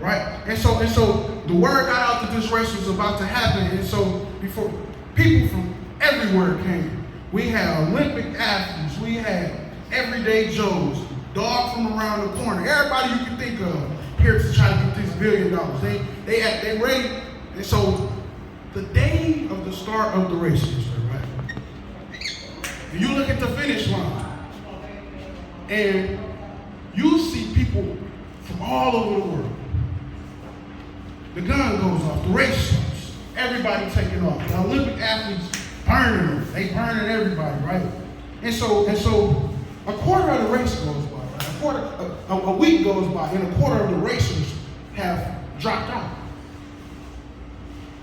right? And so the word got out that this race was about to happen, and so before people from everywhere came. We had Olympic athletes, we had everyday Joes, dog from around the corner, everybody you can think of here to try to get this $1 billion. They ready. And so the day of the start of the race, right? You look at the finish line, and you see people from all over the world. The gun goes off, the race starts, everybody taking off. The Olympic athletes burning them, they burning everybody, right? And so a quarter of the race goes by, right? A week goes by, and a quarter of the racers have dropped out.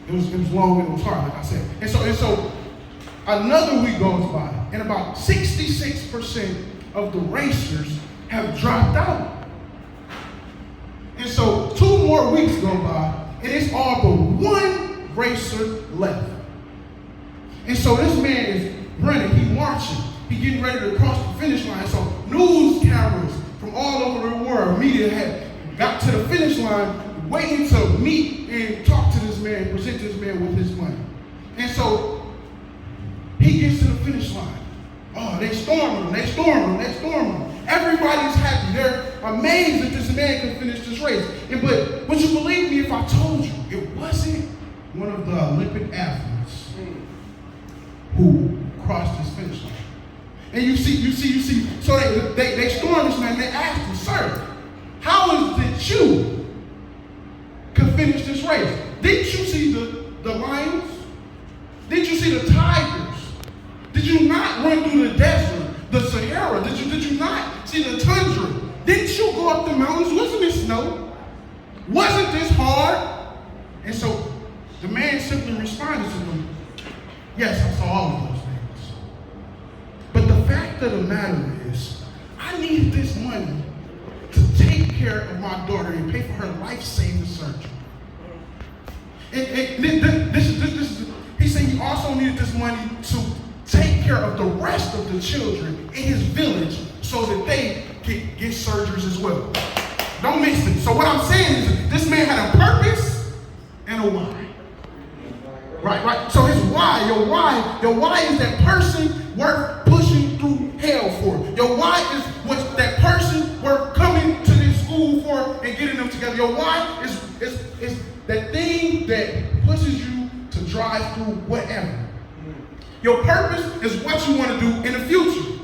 It was long and it was hard, like I said. And so another week goes by, and about 66% of the racers have dropped out. And so 2 more weeks go by, and it's all but one racer left. And so this man is running, he's marching, he's getting ready to cross the finish line. So news cameras from all over the world, media had got to the finish line, waiting to meet and talk to this man, present this man with his money. And so he gets to the finish line. Oh, they storm him. Everybody's happy. They're amazed that this man can finish this race. But would you believe me if I told you it wasn't one of the Olympic athletes who crossed this finish line? And you see. So they stormed this man. They asked him, "Sir, how is it you could finish this race? Didn't you see the lions? Didn't you see the tigers? Did you not run through the desert, the Sahara? Did you not see the tundra? Didn't you go up the mountains? Wasn't it snow? Wasn't this hard?" And so the man simply responded to them, "Yes, I saw all of those things. But the fact of the matter is, I needed this money to take care of my daughter and pay for her life-saving surgery." And he said he also needed this money to take care of the rest of the children in his village so that they could get surgeries as well. Don't mix it. So what I'm saying is this man had a purpose and a why. Right. So his why, your why is that person worth pushing through hell for. Your why is what that person worth coming to this school for and getting them together. Your why is that thing that pushes you to drive through whatever. Your purpose is what you want to do in the future,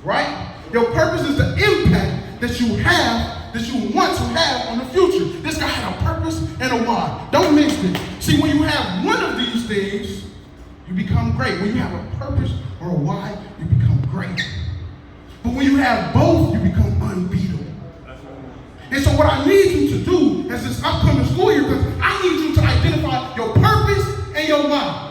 right? Your purpose is the impact that you want to have on the future. This guy had a purpose and a why. Don't mix it. See, when you have one of these things, you become great. When you have a purpose or a why, you become great. But when you have both, you become unbeatable. And so what I need you to do as this upcoming school year, because I need you to identify your purpose and your why.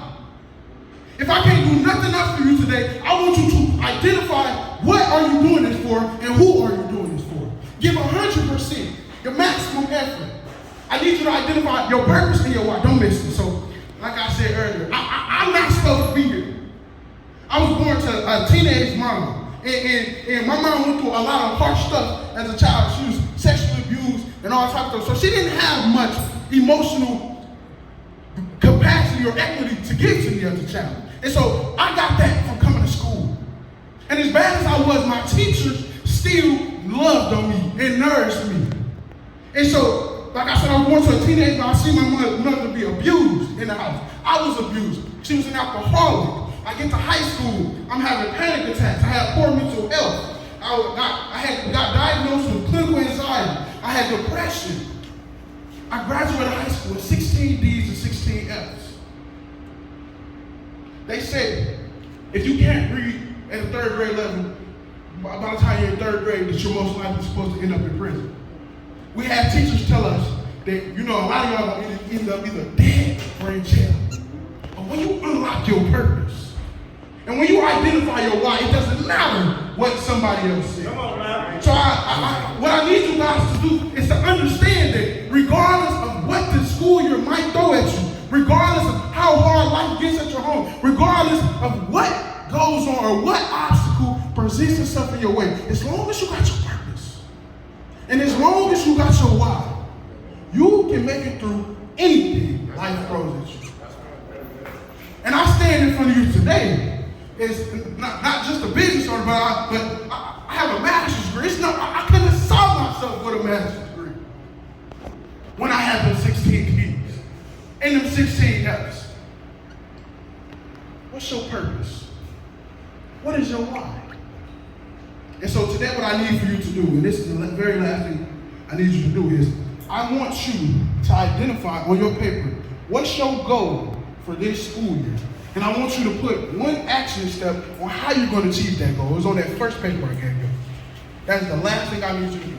If I can't do nothing else for you today, I want you to identify what are you doing this for and who are you doing this for. Give 100%, your maximum effort. I need you to identify your purpose and your why. Don't miss it. So, like I said earlier, I'm not supposed to be here. I was born to a teenage mom. And my mom went through a lot of harsh stuff as a child. She was sexually abused and all types of stuff. So she didn't have much emotional capacity or equity to give to me as a child. And so I got that from coming to school. And as bad as I was, my teachers still loved on me and nourished me. And so, like I said, I was born to a teenager. I see my mother be abused in the house. I was abused. She was an alcoholic. I get to high school, I'm having panic attacks. I had poor mental health. I got diagnosed with clinical anxiety. I had depression. I graduated high school with 16 D's and 16 F's. They said, if you can't read at the 3rd grade level, by the time you're in 3rd grade, that you're most likely supposed to end up in prison. We had teachers tell us that, a lot of y'all are end up either dead or in jail. But when you unlock your purpose, and when you identify your why, it doesn't matter what somebody else says. Come on, man. So what I need you guys to do is to understand that regardless of what the school year might throw at you, regardless of how hard life gets at your home, regardless of what goes on or what obstacle presents itself in your way, as long as you got your purpose, and as long as you got your why, you can make it through anything life throws at you. And I stand in front of you today is not just a business owner, but I have a master's degree. I couldn't have saw myself with a master's degree when I had them 16 P's and them 16 F's. What's your purpose? What is your why? And so today what I need for you to do, and this is the very last thing I need you to do, is I want you to identify on your paper, what's your goal for this school year? And I want you to put one action step on how you're going to achieve that goal. It was on that first paper I gave you. That is the last thing I need you to do.